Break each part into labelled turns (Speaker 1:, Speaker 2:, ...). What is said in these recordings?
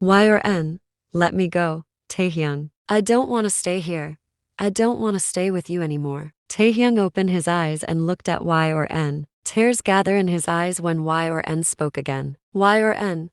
Speaker 1: Y or N? Let me go, Taehyung. I don't want to stay here. I don't want to stay with you anymore. Taehyung opened his eyes and looked at Y or N. Tears gather in his eyes when Y or N spoke again. Y or N?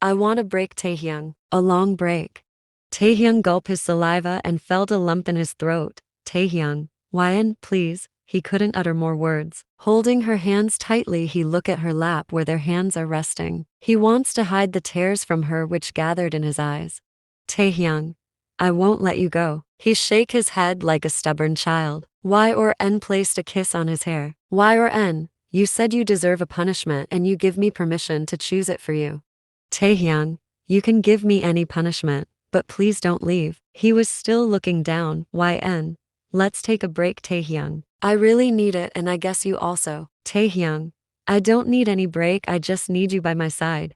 Speaker 1: I want a break, Taehyung. A long break. Taehyung gulped his saliva and felt a lump in his throat. Taehyung, YN, please. He couldn't utter more words. Holding her hands tightly, he looked at her lap where their hands are resting. He wants to hide the tears from her which gathered in his eyes. Taehyung, I won't let you go. He shake his head like a stubborn child. Y or N placed a kiss on his hair. Y or N, you said you deserve a punishment and you give me permission to choose it for you. Taehyung, you can give me any punishment, but please don't leave. He was still looking down. YN, let's take a break, Taehyung. I really need it and I guess you also. Taehyung, I don't need any break, I just need you by my side.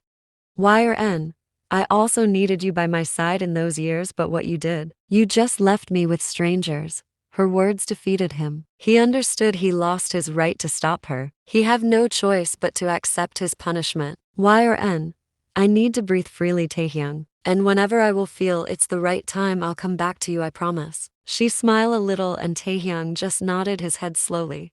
Speaker 1: Y or N, I also needed you by my side in those years, but what you did. You just left me with strangers. Her words defeated him. He understood he lost his right to stop her. He have no choice but to accept his punishment. Y or N, I need to breathe freely, Taehyung. And whenever I will feel it's the right time, I'll come back to you, I promise. She smiled a little and Taehyung just nodded his head slowly.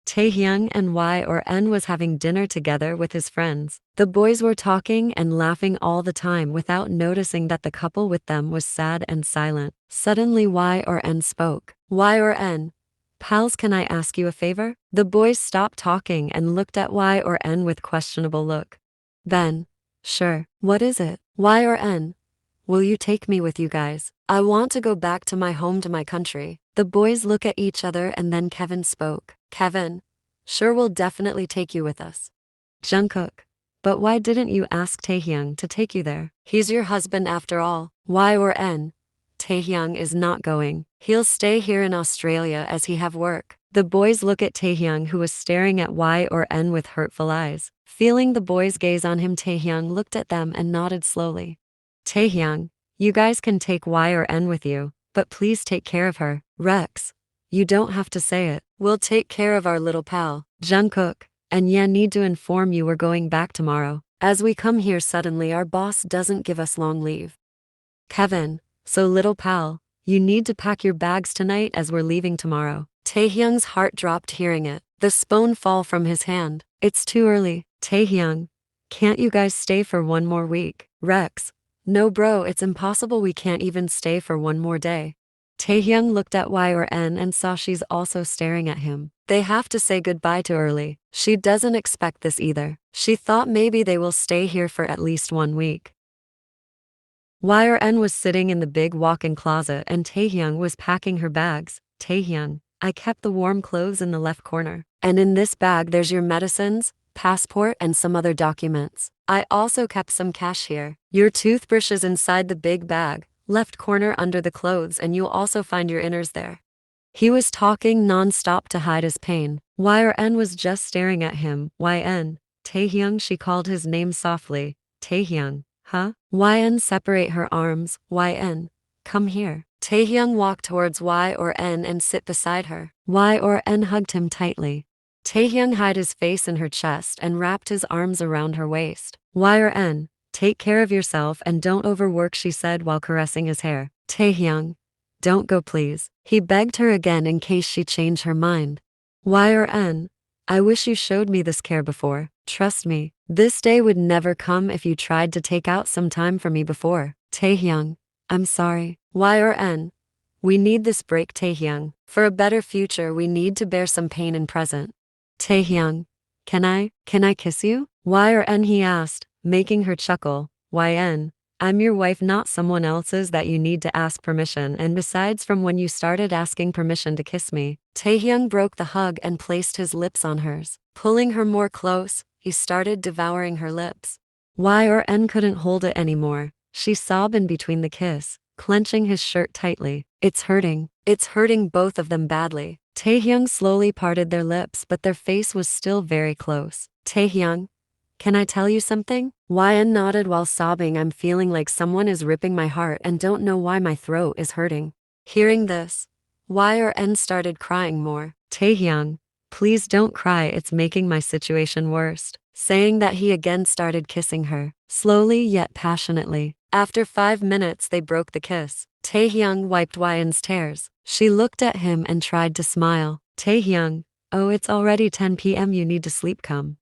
Speaker 1: Taehyung and Y or N was having dinner together with his friends. The boys were talking and laughing all the time without noticing that the couple with them was sad and silent. Suddenly Y or N spoke. Y or N, pals, can I ask you a favor? The boys stopped talking and looked at Y or N with questionable look. Ben, sure. What is it? Y or N, will you take me with you guys? I want to go back to my home, to my country. The boys look at each other and then Kevin spoke. Kevin, sure, we'll definitely take you with us. Jungkook, but why didn't you ask Taehyung to take you there? He's your husband after all. Y or N, Taehyung is not going. He'll stay here in Australia as he have work. The boys look at Taehyung, who was staring at Y or N with hurtful eyes. Feeling the boys' gaze on him, Taehyung looked at them and nodded slowly. Taehyung, you guys can take Y or N with you, but please take care of her. Rex, you don't have to say it. We'll take care of our little pal. Jungkook, and Yen need to inform you we're going back tomorrow. As we come here suddenly, our boss doesn't give us long leave. Kevin, so little pal, you need to pack your bags tonight as we're leaving tomorrow. Taehyung's heart dropped hearing it. The spoon fall from his hand. It's too early. Taehyung, can't you guys stay for one more week? Rex, no bro, it's impossible, we can't even stay for one more day. Taehyung looked at Y or N and saw she's also staring at him. They have to say goodbye too early. She doesn't expect this either. She thought maybe they will stay here for at least 1 week. Y or N was sitting in the big walk-in closet and Taehyung was packing her bags. Taehyung, I kept the warm clothes in the left corner. And in this bag there's your medicines, passport and some other documents. I also kept some cash here. Your toothbrush is inside the big bag, left corner under the clothes, and you'll also find your inners there. He was talking non-stop to hide his pain. Y or N was just staring at him. YN, Taehyung, she called his name softly. Taehyung, huh? YN, separate her arms. YN, come here. Taehyung walked towards Y or N and sit beside her. Y or N hugged him tightly. Taehyung hid his face in her chest and wrapped his arms around her waist. Y or N, take care of yourself and don't overwork, she said while caressing his hair. Taehyung, don't go please. He begged her again in case she changed her mind. Y or N, I wish you showed me this care before. Trust me, this day would never come if you tried to take out some time for me before. Taehyung, I'm sorry. Y or N, we need this break, Taehyung. For a better future we need to bear some pain in present. Taehyung, can I kiss you? Y or N, he asked, making her chuckle. YN, I'm your wife, not someone else's that you need to ask permission, and besides, from when you started asking permission to kiss me. Taehyung broke the hug and placed his lips on hers. Pulling her more close, he started devouring her lips. Y or N couldn't hold it anymore. She sobbed in between the kiss, clenching his shirt tightly. It's hurting both of them badly. Taehyung slowly parted their lips, but their face was still very close. Taehyung, can I tell you something? YN nodded while sobbing. I'm feeling like someone is ripping my heart and don't know why my throat is hurting. Hearing this, Y or N started crying more. Taehyung, please don't cry, it's making my situation worse. saying that he again started kissing her, slowly yet passionately. After 5 minutes, they broke the kiss. Taehyung wiped Hwaeun's tears. She looked at him and tried to smile. Taehyung, oh, it's already 10 p.m. You need to sleep. Come.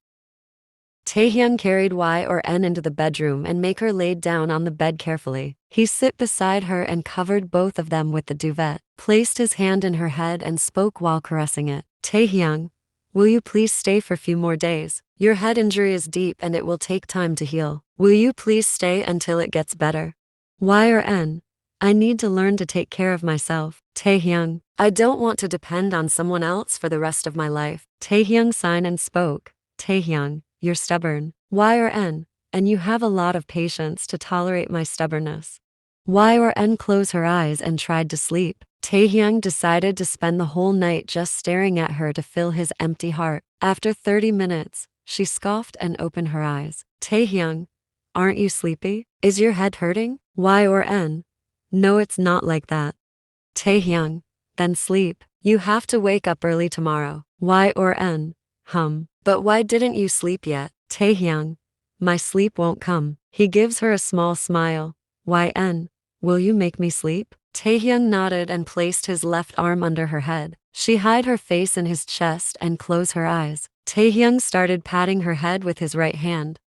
Speaker 1: Taehyung carried Hwaeun into the bedroom and make her laid down on the bed carefully. He sit beside her and covered both of them with the duvet, placed his hand in her head and spoke while caressing it. Taehyung, will you please stay for few more days? Your head injury is deep and it will take time to heal. Will you please stay until it gets better? Hwaeun, I need to learn to take care of myself. Taehyung, I don't want to depend on someone else for the rest of my life. Taehyung sighed and spoke. Taehyung, you're stubborn. Hwaeun, and you have a lot of patience to tolerate my stubbornness. Hwaeun closed her eyes and tried to sleep. Taehyung decided to spend the whole night just staring at her to fill his empty heart. After 30 minutes, she scoffed and opened her eyes. Taehyung, aren't you sleepy? Is your head hurting? Hwaeun, no, it's not like that. Taehyung, then sleep. You have to wake up early tomorrow. Hwaeun, but why didn't you sleep yet? Taehyung, my sleep won't come. He gives her a small smile. Hwaeun, will you make me sleep? Taehyung nodded and placed his left arm under her head. She hid her face in his chest and closed her eyes. Taehyung started patting her head with his right hand.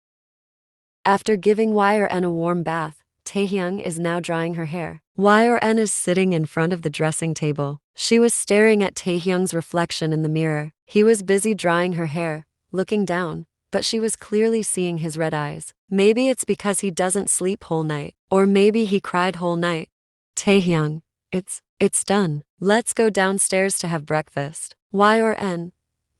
Speaker 1: After giving Hwaeun a warm bath, Taehyung is now drying her hair. Hwaeun is sitting in front of the dressing table. She was staring at Taehyung's reflection in the mirror. He was busy drying her hair, looking down, but she was clearly seeing his red eyes. Maybe it's because he doesn't sleep whole night, or maybe he cried whole night. Taehyung, it's done. Let's go downstairs to have breakfast. Hwaeun,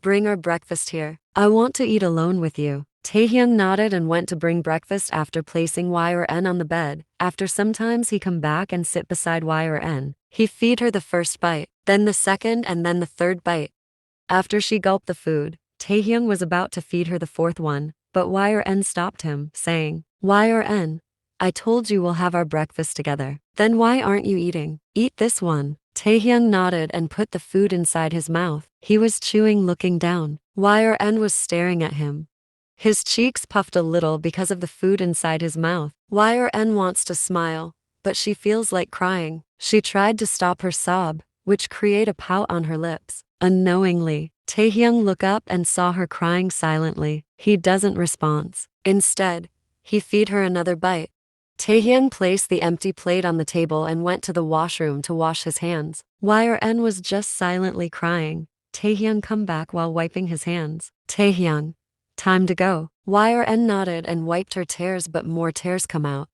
Speaker 1: bring our breakfast here. I want to eat alone with you. Taehyung nodded and went to bring breakfast after placing Hwaeun on the bed. After sometimes he come back and sit beside Hwaeun. He feed her the first bite, then the second and then the third bite. After she gulped the food, Taehyung was about to feed her the fourth one, but Hwaeun stopped him, saying, Hwaeun, I told you we'll have our breakfast together. Then why aren't you eating? Eat this one. Taehyung nodded and put the food inside his mouth. He was chewing looking down. Hwaeun was staring at him. His cheeks puffed a little because of the food inside his mouth. Hwaeun wants to smile, but she feels like crying. She tried to stop her sob, which create a pout on her lips. Unknowingly, Taehyung looked up and saw her crying silently. He doesn't respond. Instead, he feed her another bite. Taehyung placed the empty plate on the table and went to the washroom to wash his hands. Hwaeun was just silently crying. Taehyung come back while wiping his hands. Taehyung, time to go. Hwaeun nodded and wiped her tears, but more tears come out.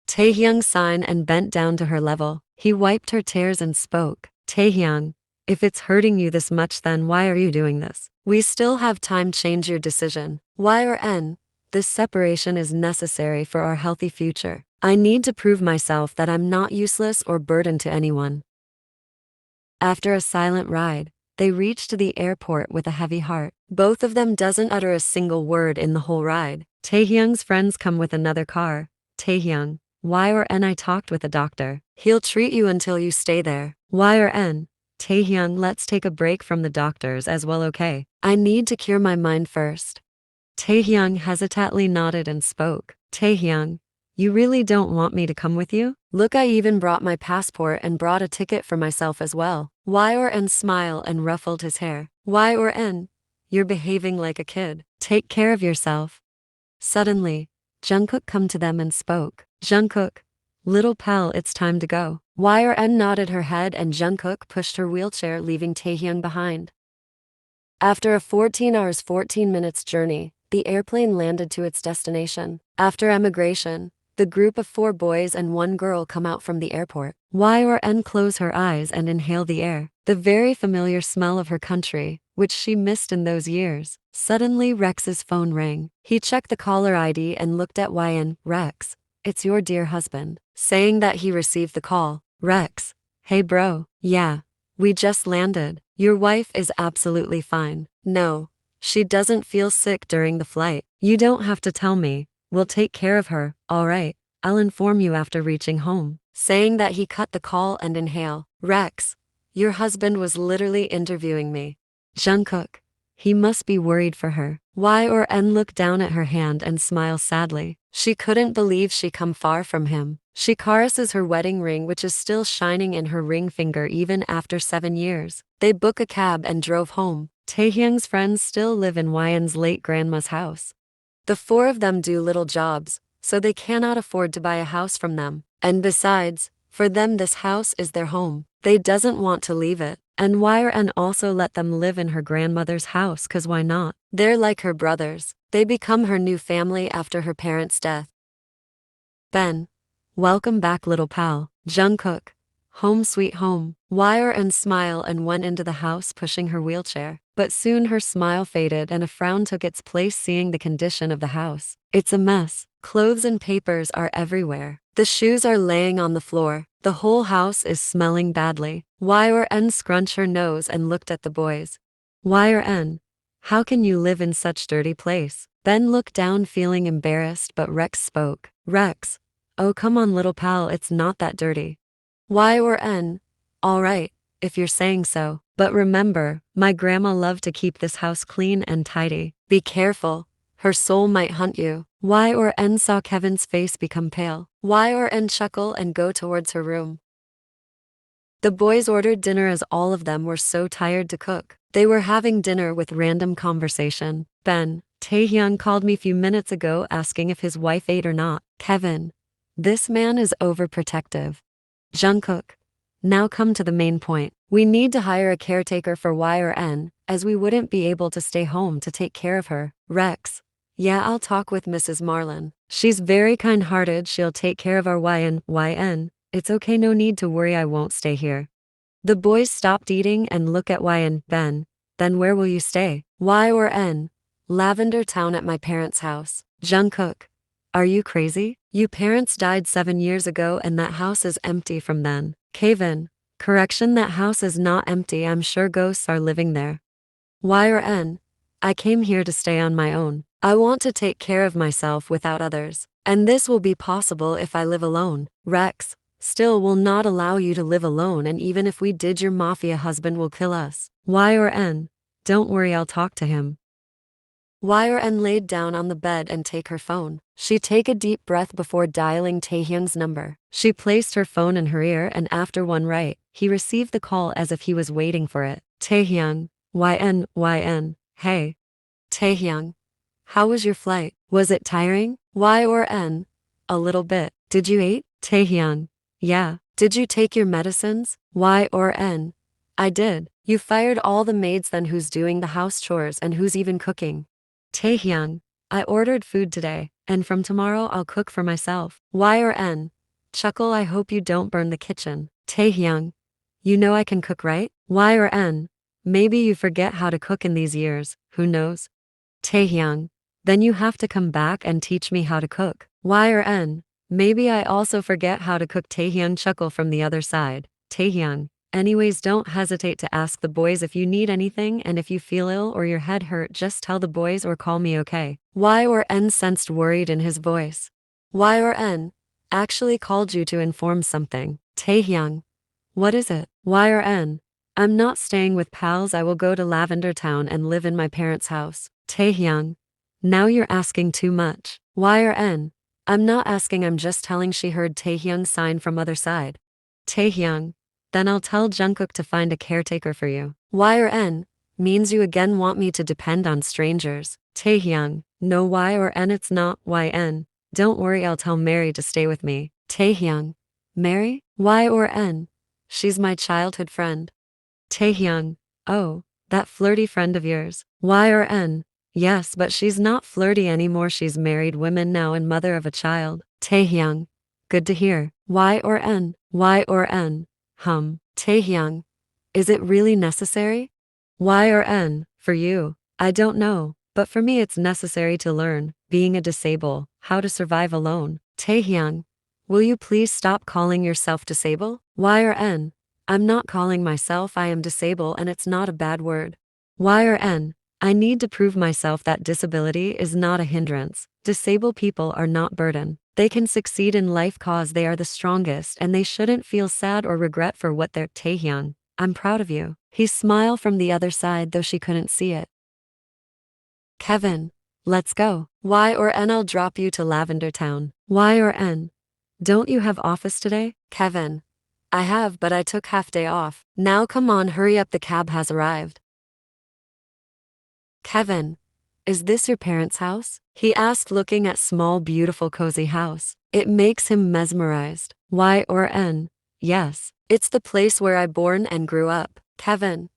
Speaker 1: Taehyung sighed and bent down to her level. He wiped her tears and spoke. Taehyung, if it's hurting you this much, then why are you doing this? We still have time. Change your decision. Hwaeun, this separation is necessary for our healthy future. I need to prove myself that I'm not useless or burden to anyone. After a silent ride, they reached the airport with a heavy heart. Both of them doesn't utter a single word in the whole ride. Taehyung's friends come with another car. Taehyung, Hwaeun, I talked with a doctor. He'll treat you until you stay there. Hwaeun, Taehyung, let's take a break from the doctors as well, okay? I need to cure my mind first. Taehyung hesitantly nodded and spoke. Taehyung, you really don't want me to come with you? Look, I even brought my passport and brought a ticket for myself as well. Hwaeun smiled and ruffled his hair. Hwaeun, you're behaving like a kid. Take care of yourself. Suddenly, Jungkook come to them and spoke. Jungkook, little pal, it's time to go. Hwaeun nodded her head and Jungkook pushed her wheelchair, leaving Taehyung behind. After a 14 hours 14 minutes journey, the airplane landed to its destination. After emigration, the group of 4 boys and 1 girl come out from the airport. Hwaeun closed her eyes and inhaled the air, the very familiar smell of her country, which she missed in those years. Suddenly Rex's phone rang. He checked the caller ID and looked at Hwaeun. Rex, it's your dear husband. Saying that he received the call. Rex, hey bro, yeah, we just landed. Your wife is absolutely fine. No, she doesn't feel sick during the flight. You don't have to tell me. We'll take care of her. All right, I'll inform you after reaching home. Saying that he cut the call and inhale. Rex, your husband was literally interviewing me. Jungkook, he must be worried for her. Y or N looked down at her hand and smiled sadly. She couldn't believe she come far from him. She caresses her wedding ring which is still shining in her ring finger even after 7 years. They book a cab and drove home. Taehyung's friends still live in Wyan's late grandma's house. The four of them do little jobs, so they cannot afford to buy a house from them. And besides, for them this house is their home. They doesn't want to leave it. And Yn also let them live in her grandmother's house cause why not? They're like her brothers. They become her new family after her parents' death. Ben. Welcome back little pal. Jungkook. Home sweet home. Yn smiled and went into the house pushing her wheelchair. But soon her smile faded and a frown took its place seeing the condition of the house. It's a mess. Clothes and papers are everywhere. The shoes are laying on the floor. The whole house is smelling badly. Yn scrunched her nose and looked at the boys. Yn, how can you live in such dirty place? Ben looked down feeling embarrassed but Rex spoke. Rex. Oh come on little pal, it's not that dirty. Yn, alright, if you're saying so. But remember, my grandma loved to keep this house clean and tidy. Be careful, her soul might hunt you. Yn saw Kevin's face become pale. Yn chuckled and go towards her room. The boys ordered dinner as all of them were so tired to cook. They were having dinner with random conversation. Ben, Taehyung called me few minutes ago asking if his wife ate or not. Kevin, this man is overprotective. Jungkook, now come to the main point. We need to hire a caretaker for Yn, as we wouldn't be able to stay home to take care of her. Rex, yeah I'll talk with Mrs. Marlin. She's very kind-hearted, she'll take care of our Yn. It's okay, no need to worry, I won't stay here. The boys stopped eating and look at Yn. Ben, then where will you stay? Yn, Lavender Town at my parents' house. Jungkook, are you crazy? You parents died 7 years ago and that house is empty from then. Kevin, correction, that house is not empty, I'm sure ghosts are living there. Yn, I came here to stay on my own. I want to take care of myself without others. And this will be possible if I live alone. Rex, still will not allow you to live alone, and even if we did your mafia husband will kill us. Yn, don't worry, I'll talk to him. Yn laid down on the bed and take her phone. She take a deep breath before dialing Taehyung's number. She placed her phone in her ear and after one right, he received the call as if he was waiting for it. Taehyung, Yn, hey. Taehyung, how was your flight? Was it tiring? Yn, a little bit. Did you eat? Taehyung, yeah. Did you take your medicines? Yn, I did. You fired all the maids, then who's doing the house chores and who's even cooking? Taehyung, I ordered food today, and from tomorrow I'll cook for myself. Yn, chuckle, I hope you don't burn the kitchen. Taehyung, you know I can cook, right? Yn, maybe you forget how to cook in these years, who knows? Taehyung, then you have to come back and teach me how to cook. Yn, maybe I also forget how to cook. Taehyung chuckle from the other side. Taehyung, anyways, don't hesitate to ask the boys if you need anything, and if you feel ill or your head hurt, just tell the boys or call me, okay? Yn sensed worried in his voice. Yn, actually called you to inform something. Taehyung, what is it? Yn, I'm not staying with pals, I will go to Lavender Town and live in my parents' house. Taehyung, now you're asking too much. Yn, I'm not asking, I'm just telling. She heard Taehyung sign from other side. Taehyung, then I'll tell Jungkook to find a caretaker for you. Yn, means you again want me to depend on strangers. Taehyung, no Yn, it's not. Yn, don't worry, I'll tell Mary to stay with me. Taehyung, Mary? Yn, she's my childhood friend. Taehyung, oh, that flirty friend of yours. Yn, yes, but she's not flirty anymore, she's married woman now and mother of a child. Taehyung, good to hear. Yn, Taehyung, is it really necessary? Yn, for you, I don't know, but for me it's necessary to learn, being a disabled, how to survive alone. Taehyung, will you please stop calling yourself disabled? Yn, I'm not calling myself, I am disabled and it's not a bad word. Yn, I need to prove myself that disability is not a hindrance. Disabled people are not burden. They can succeed in life cause they are the strongest and they shouldn't feel sad or regret for what they're. Taehyung, I'm proud of you. He smiled from the other side though she couldn't see it. Kevin, let's go. Y or N, I'll drop you to Lavender Town. Y or N, don't you have office today? Kevin, I have, but I took half day off. Now come on, hurry up, the cab has arrived. Kevin, is this your parents' house? He asked, looking at small, beautiful, cozy house. It makes him mesmerized. Y or N, yes, it's the place where I born and grew up. Kevin,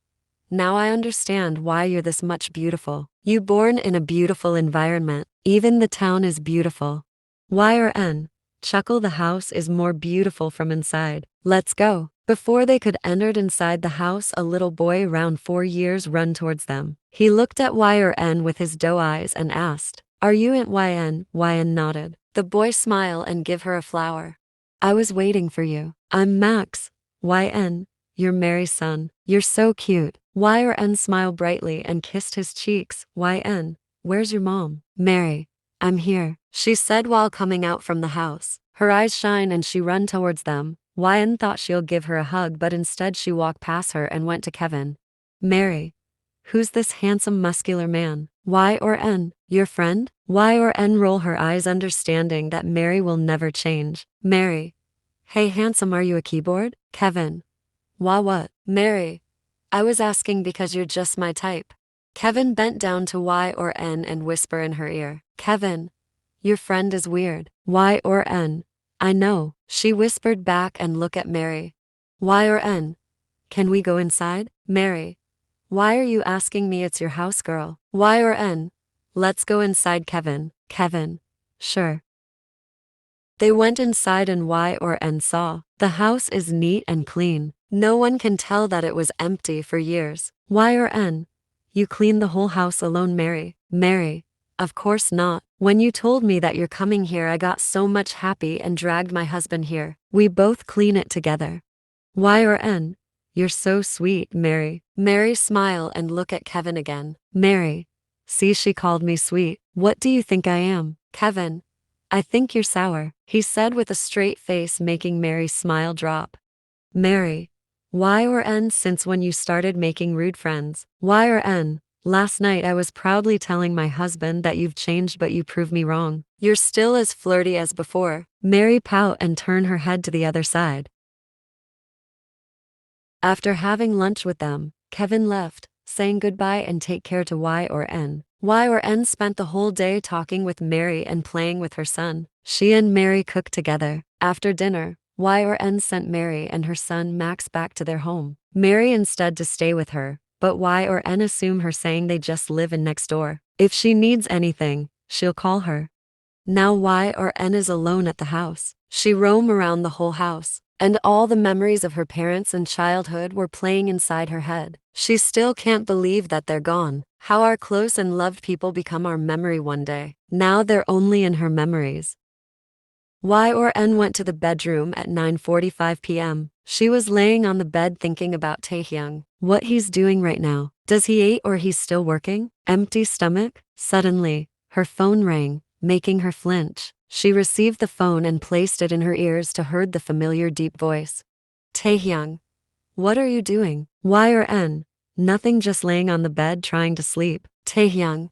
Speaker 1: now I understand why you're this much beautiful. You born in a beautiful environment. Even the town is beautiful. Y or N, chuckle, the house is more beautiful from inside. Let's go. Before they could enter inside the house, a little boy around 4 years run towards them. He looked at Y or N with his doe eyes and asked, "Are you Aunt YN?" YN nodded. The boy smiled and give her a flower. "I was waiting for you. I'm Max. YN, you're Mary's son. You're so cute." Y or N smiled brightly and kissed his cheeks. YN, where's your mom? Mary, I'm here, she said while coming out from the house. Her eyes shine and she run towards them. YN thought she'll give her a hug, but instead she walked past her and went to Kevin. Mary, who's this handsome muscular man? Y or N, your friend? Y or N roll her eyes, understanding that Mary will never change. Mary, hey handsome, are you a keyboard? Kevin, why what? Mary, I was asking because you're just my type. Kevin bent down to Y or N and whisper in her ear. Kevin, your friend is weird. Y or N, I know, she whispered back and look at Mary. Y or N, can we go inside? Mary, why are you asking me? It's your house, girl. Y or N, let's go inside. Kevin, sure. They went inside and Y or N saw the house is neat and clean. No one can tell that it was empty for years. Y or N, you cleaned the whole house alone? Mary, of course not. When you told me that you're coming here, I got so much happy and dragged my husband here. We both clean it together. Y or N, you're so sweet, Mary. Mary smile and look at Kevin again. Mary, see, she called me sweet. What do you think I am? Kevin, I think you're sour, he said with a straight face, making Mary's smile drop. Mary, Y or N, since when you started making rude friends? Y or N, last night I was proudly telling my husband that you've changed, but you proved me wrong. You're still as flirty as before. Mary pout and turn her head to the other side. After having lunch with them, Kevin left, saying goodbye and take care to Y or N. Y or N spent the whole day talking with Mary and playing with her son. She and Mary cooked together. After dinner, Y or N sent Mary and her son Max back to their home. Mary instead to stay with her, but Y or N assume her, saying they just live in next door. If she needs anything, she'll call her. Now Y or N is alone at the house. She roam around the whole house, and all the memories of her parents and childhood were playing inside her head. She still can't believe that they're gone. How our close and loved people become our memory one day. Now they're only in her memories. Y or N went to the bedroom at 9:45 p.m. She was laying on the bed thinking about Taehyung. What he's doing right now. Does he eat or he's still working? Empty stomach? Suddenly, her phone rang, making her flinch. She received the phone and placed it in her ears to heard the familiar deep voice. Taehyung, what are you doing? Y or N, nothing, just laying on the bed trying to sleep. Taehyung,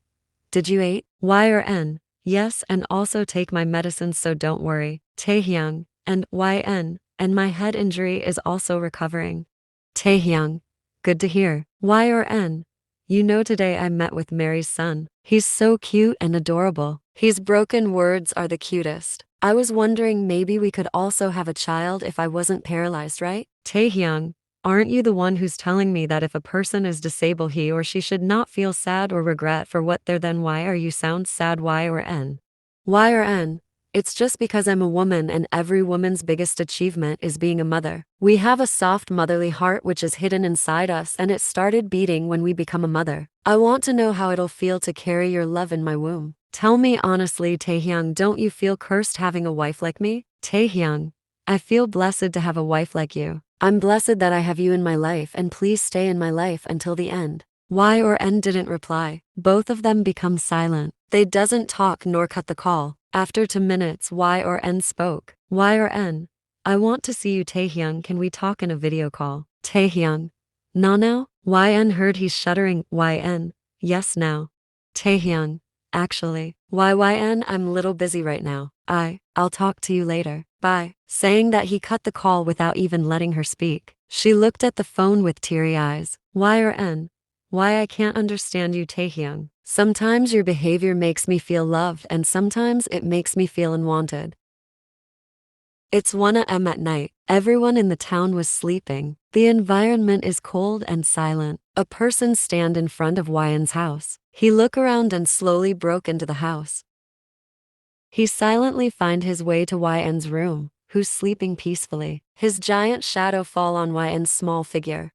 Speaker 1: did you eat? Y or N, yes, and also take my medicines, so don't worry. Taehyung, and YN, and my head injury is also recovering. Taehyung, good to hear. Y or N, you know, today I met with Mary's son. He's so cute and adorable. His broken words are the cutest. I was wondering maybe we could also have a child if I wasn't paralyzed, right? Taehyung, aren't you the one who's telling me that if a person is disabled, he or she should not feel sad or regret for what they're? Then why are you sound sad? Y or N? Y or N, it's just because I'm a woman and every woman's biggest achievement is being a mother. We have a soft motherly heart which is hidden inside us, and it started beating when we become a mother. I want to know how it'll feel to carry your love in my womb. Tell me honestly, Taehyung, don't you feel cursed having a wife like me? Taehyung, I feel blessed to have a wife like you. I'm blessed that I have you in my life, and please stay in my life until the end. Y or N didn't reply. Both of them become silent. They doesn't talk nor cut the call. After 2 minutes, Y or N spoke. Y or N, I want to see you, Taehyung, can we talk in a video call? Taehyung, no now? YN heard he's shuddering. YN, yes now. Taehyung, actually. YYN, I'm little busy right now. I'll talk to you later. Bye. Saying that, he cut the call without even letting her speak. She looked at the phone with teary eyes. YRN. Why I can't understand you, Taehyung. Sometimes your behavior makes me feel loved and sometimes it makes me feel unwanted. It's 1 a.m. at night. Everyone in the town was sleeping. The environment is cold and silent. A person stand in front of Ryan's house. He look around and slowly broke into the house. He silently find his way to Ryan's room, who's sleeping peacefully. His giant shadow fall on Ryan's small figure.